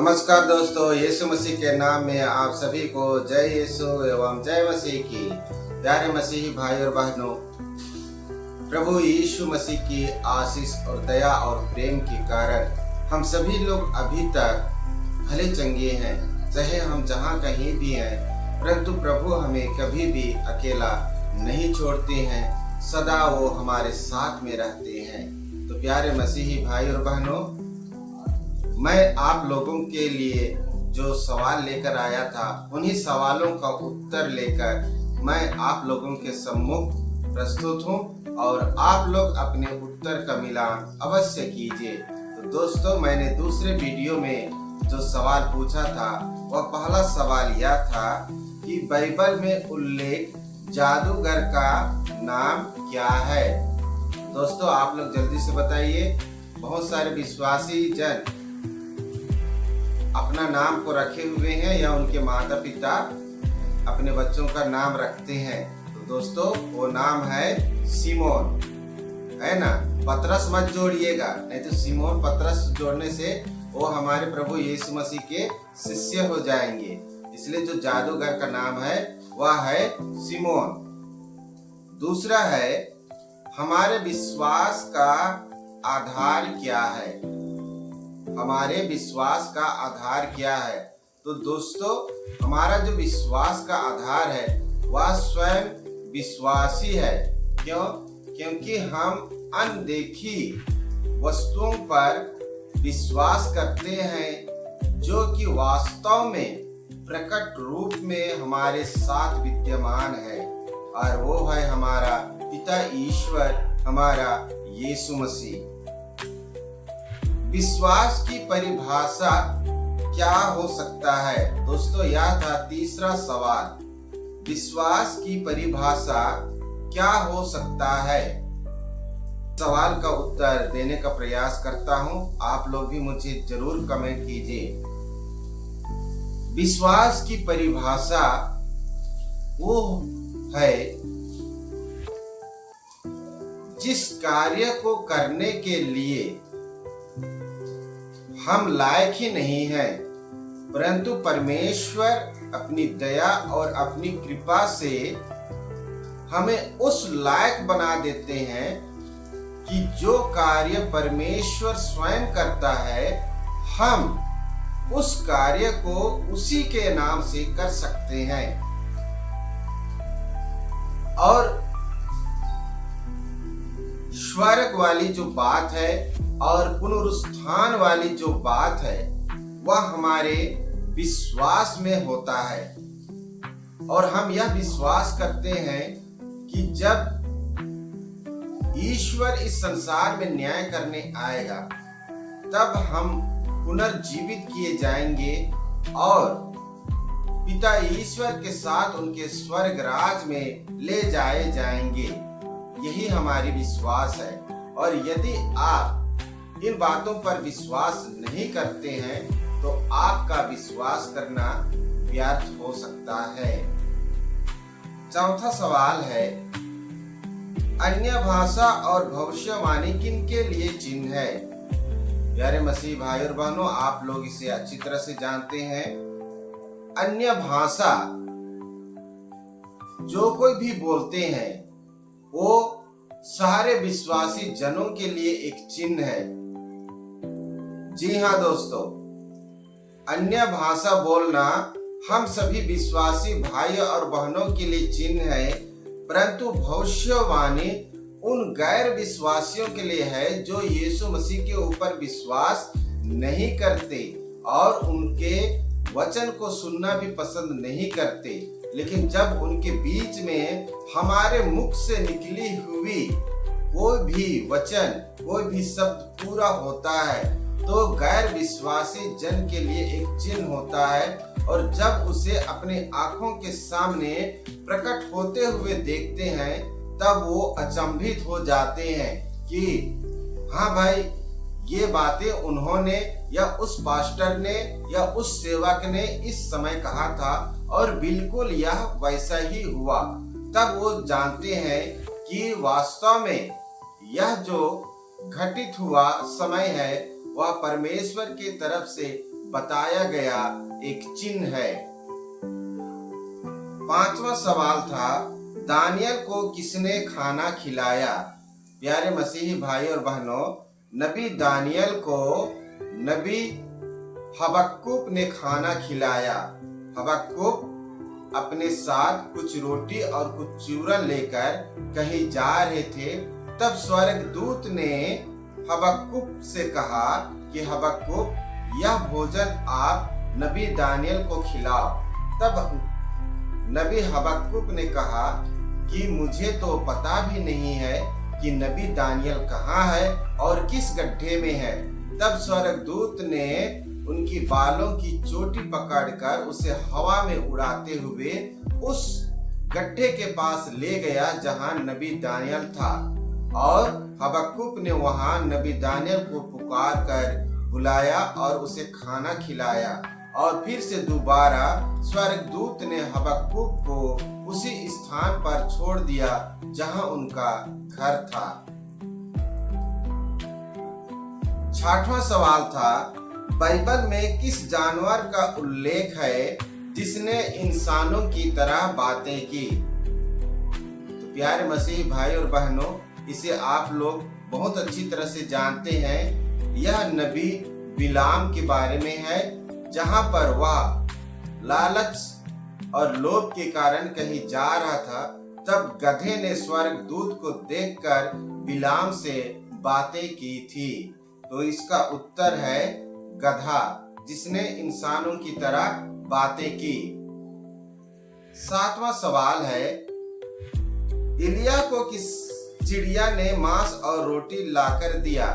नमस्कार दोस्तों, यीशु मसीह के नाम में आप सभी को जय यीशु एवं जय मसीह की। प्यारे मसीही भाई और बहनों, प्रभु यीशु मसीह की आशीष और दया और प्रेम के कारण हम सभी लोग अभी तक भले चंगे हैं, चाहे हम जहाँ कहीं भी हैं, परंतु प्रभु हमें कभी भी अकेला नहीं छोड़ते हैं, सदा वो हमारे साथ में रहते हैं। तो प्यारे मसीही भाई और बहनों, मैं आप लोगों के लिए जो सवाल लेकर आया था, उन्हीं सवालों का उत्तर लेकर मैं आप लोगों के सम्मुख प्रस्तुत हूं और आप लोग अपने उत्तर का मिलान अवश्य कीजिए। तो दोस्तों, मैंने दूसरे वीडियो में जो सवाल पूछा था, वह पहला सवाल यह था कि बाइबल में उल्लेख जादूगर का नाम क्या है। दोस्तों, आप लोग जल्दी से बताइए। बहुत सारे विश्वासी जन अपना नाम को रखे हुए हैं या उनके माता पिता अपने बच्चों का नाम रखते हैं। तो दोस्तों, वो नाम है सिमोन, है ना। पतरस मत जोड़िएगा, नहीं तो सिमोन पतरस जोड़ने से वो हमारे प्रभु यीशु मसीह के शिष्य हो जाएंगे। इसलिए जो जादूगर का नाम है वह है सिमोन। दूसरा है, हमारे विश्वास का आधार क्या है। हमारे विश्वास का आधार क्या है। तो दोस्तों, हमारा जो विश्वास का आधार है वह स्वयं विश्वासी है। क्यों? क्योंकि हम अनदेखी वस्तुओं पर विश्वास करते हैं जो कि वास्तव में प्रकट रूप में हमारे साथ विद्यमान है, और वो है हमारा पिता ईश्वर, हमारा यीशु मसीह। विश्वास की परिभाषा क्या हो सकता है। दोस्तों, यह था तीसरा सवाल। विश्वास की परिभाषा क्या हो सकता है। सवाल का उत्तर देने का प्रयास करता हूं, आप लोग भी मुझे जरूर कमेंट कीजिए। विश्वास की परिभाषा वो है जिस कार्य को करने के लिए हम लायक ही नहीं हैं, परंतु परमेश्वर अपनी दया और अपनी कृपा से हमें उस लायक बना देते हैं कि जो कार्य परमेश्वर स्वयं करता है, हम उस कार्य को उसी के नाम से कर सकते हैं। और स्वर्ग वाली जो बात है और पुनरुत्थान वाली जो बात है, वह हमारे विश्वास में होता है। और हम यह विश्वास करते हैं कि जब ईश्वर इस संसार में न्याय करने आएगा, तब हम पुनर्जीवित किए जाएंगे और पिता ईश्वर के साथ उनके स्वर्ग राज में ले जाए जाएंगे। यही हमारी विश्वास है। और यदि आप इन बातों पर विश्वास नहीं करते हैं, तो आपका विश्वास करना व्यर्थ हो सकता है। चौथा सवाल है, अन्य भाषा और भविष्यवाणी किनके लिए चिन्ह है। प्यारे मसीह भाई और बहनों, आप लोग इसे अच्छी तरह से जानते हैं। अन्य भाषा जो कोई भी बोलते हैं, वो सारे विश्वासी जनों के लिए एक चिन्ह है। जी हाँ दोस्तों, अन्य भाषा बोलना हम सभी विश्वासी भाई और बहनों के लिए चिन्ह है, परंतु भविष्यवाणी उन गैर विश्वासियों के लिए है जो यीशु मसीह के ऊपर विश्वास नहीं करते और उनके वचन को सुनना भी पसंद नहीं करते। लेकिन जब उनके बीच में हमारे मुख से निकली हुई कोई भी वचन, कोई भी शब्द पूरा होता है, तो गैर विश्वासी जन के लिए एक चिन्ह होता है। और जब उसे अपने आंखों के सामने प्रकट होते हुए देखते हैं, तब वो अचंभित हो जाते हैं कि हाँ भाई, ये बातें उन्होंने या उस पास्टर ने या उस सेवक ने इस समय कहा था और बिल्कुल यह वैसा ही हुआ। तब वो जानते हैं कि वास्तव में यह जो घटित हुआ समय है, वह परमेश्वर की तरफ से बताया गया एक चिन्ह है। 5वां सवाल था, दानियल को किसने खाना खिलाया? प्यारे मसीही भाई और बहनों, नबी दानियल को नबी हबक्कुक ने खाना खिलाया। हबक्कुक अपने साथ कुछ रोटी और कुछ चूरन लेकर कहीं जा रहे थे। तब स्वर्गदूत ने हबक्कुक से कहा कि हबक्कुक, यह भोजन आप नबी दानियल को खिलाओ। तब नबी हबक्कुक ने कहा कि मुझे तो पता भी नहीं है कि नबी दानियल कहाँ है और किस गड्ढे में है। तब स्वर्गदूत ने उनकी बालों की चोटी पकड़कर उसे हवा में उड़ाते हुए उस गड्ढे के पास ले गया जहां नबी दानियल था, और हबक्कुक ने वहां नबी दानियल को पुकार कर बुलाया और उसे खाना खिलाया। और फिर से दोबारा स्वर्गदूत ने हबक्कुक को उसी स्थान पर छोड़ दिया जहां उनका घर था। 6वां सवाल था, बाइबल में किस जानवर का उल्लेख है जिसने इंसानों की तरह बातें की? तो प्यारे मसीही भाई और बहनों, इसे आप लोग बहुत अच्छी तरह से जानते हैं। यह नबी बिलाम के बारे में है, जहां पर वह लालच और लोभ के कारण कहीं जा रहा था। तब गधे ने स्वर्गदूत को देखकर बिलाम से बातें की थी। तो इसका उत्तर है गधा, जिसने इंसानों की तरह बातें की। 7वां सवाल है, इलिया को किस चिड़िया ने मांस और रोटी लाकर दिया?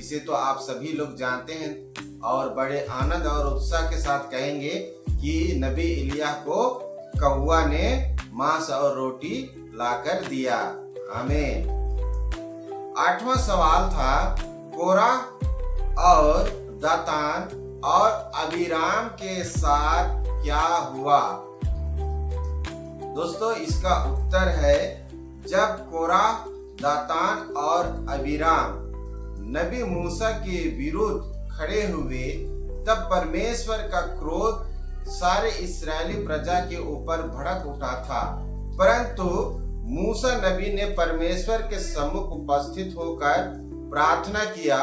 इसे तो आप सभी लोग जानते हैं और बड़े आनंद और उत्साह के साथ कहेंगे कि नबी इलिया को कौवा ने मांस और रोटी लाकर दिया। आमीन। 8वां सवाल था, कोरा और दातान और अबीराम के साथ क्या हुआ? दोस्तों, इसका उत्तर है, जब कोरा, दातान और अबीराम नबी मूसा के विरुद्ध खड़े हुए, तब परमेश्वर का क्रोध सारे इस्राएली प्रजा के ऊपर भड़क उठा था। परंतु मूसा नबी ने परमेश्वर के सम्मुख उपस्थित होकर प्रार्थना किया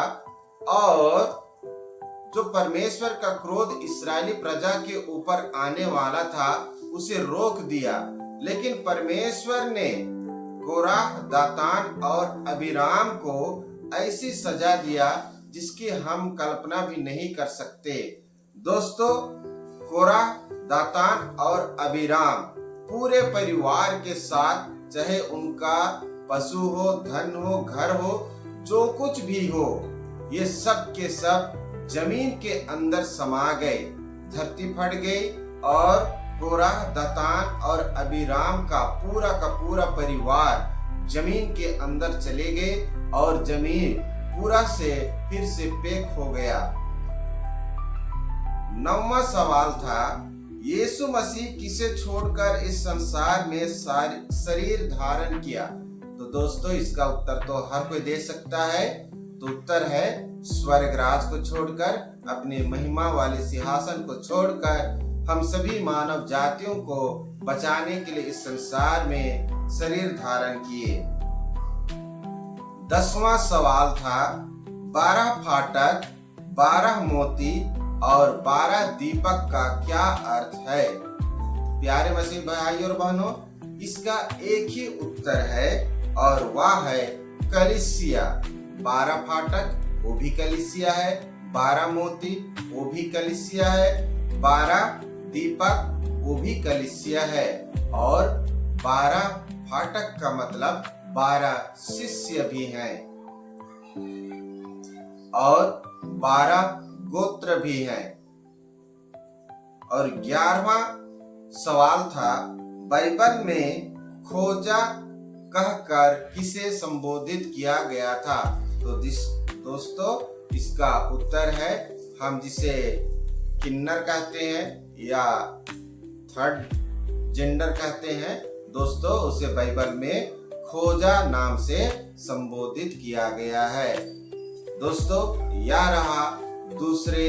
और जो परमेश्वर का क्रोध इस्राएली प्रजा के ऊपर आने वाला था उसे रोक दिया। लेकिन परमेश्वर ने कोराह, दातान और अबीराम को ऐसी सजा दिया जिसकी हम कल्पना भी नहीं कर सकते। दोस्तों, कोराह, दातान और अबीराम पूरे परिवार के साथ, चाहे उनका पशु हो, धन हो, घर हो, जो कुछ भी हो, ये सब के सब जमीन के अंदर समा गए। धरती फट गई और कोराह, दातान और अबीराम का पूरा परिवार जमीन के अंदर चले गए और जमीन पूरा से फिर से पैक हो गया। 9वां सवाल था, यीशु मसीह किसे छोड़कर इस संसार में शरीर धारण किया? तो दोस्तों, इसका उत्तर तो हर कोई दे सकता है। तो उत्तर है स्वर्गराज को छोड़कर, अपने महिमा वाले सिंहासन को छोड़कर हम सभी मानव जातियों को बचाने के लिए इस संसार में शरीर धारण किए। 10वां सवाल था, 12 फाटक, 12 मोती और 12 दीपक का क्या अर्थ है? प्यारे मसीह भाई और बहनों, इसका एक ही उत्तर है और वह है कलीसिया। 12 फाटक वो भी कलीसिया है, 12 मोती वो भी कलीसिया है, 12 दीपक वो भी कलीसिया है, और 12 फाटक का मतलब 12 शिष्य भी हैं और 12 गोत्र भी हैं। और 11वां सवाल था, बाइबल में खोजा कहकर किसे संबोधित किया गया था? तो दोस्तों, इसका उत्तर है, हम जिसे किन्नर कहते हैं या थर्ड जेंडर कहते हैं, दोस्तों, उसे बाइबल में खोजा नाम से संबोधित किया गया है। दोस्तों, यह रहा दूसरे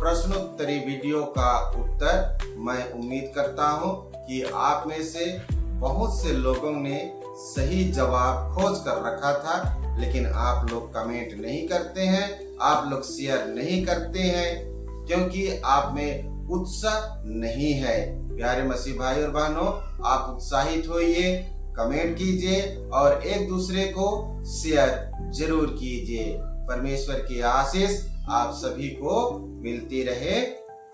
प्रश्नोत्तरी वीडियो का उत्तर मैं उम्मीद करता हूं कि आप में से बहुत से लोगों ने सही जवाब खोज कर रखा था, लेकिन आप लोग कमेंट नहीं करते हैं, आप लोग शेयर नहीं करते हैं क्योंकि आप में उत्साह नहीं है। प्यारे मसीह भाई और बहनों, आप उत्साहित होइए, कमेंट कीजिए और एक दूसरे को शेयर जरूर कीजिए। परमेश्वर की आशीष आप सभी को मिलती रहे।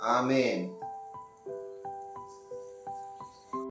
आमीन।